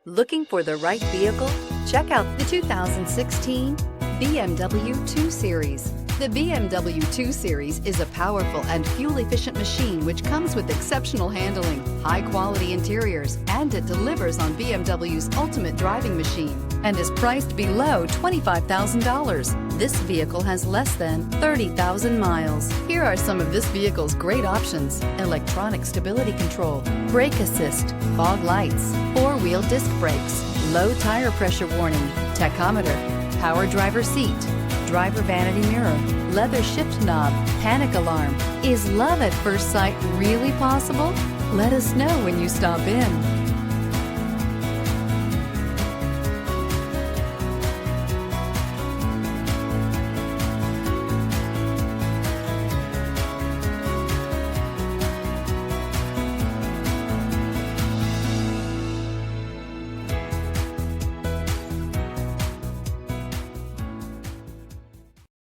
Looking for the right vehicle? Check out the 2016 BMW 2 Series. The BMW 2 Series is a powerful and fuel-efficient machine which comes with exceptional handling, high-quality interiors, and it delivers on BMW's ultimate driving machine and is priced below $25,000. This vehicle has less than 30,000 miles. Here are some of this vehicle's great options: electronic stability control, brake assist, fog lights, four-wheel disc brakes, low tire pressure warning, tachometer, power driver seat, driver vanity mirror, leather shift knob, panic alarm. Is love at first sight really possible? Let us know when you stop in.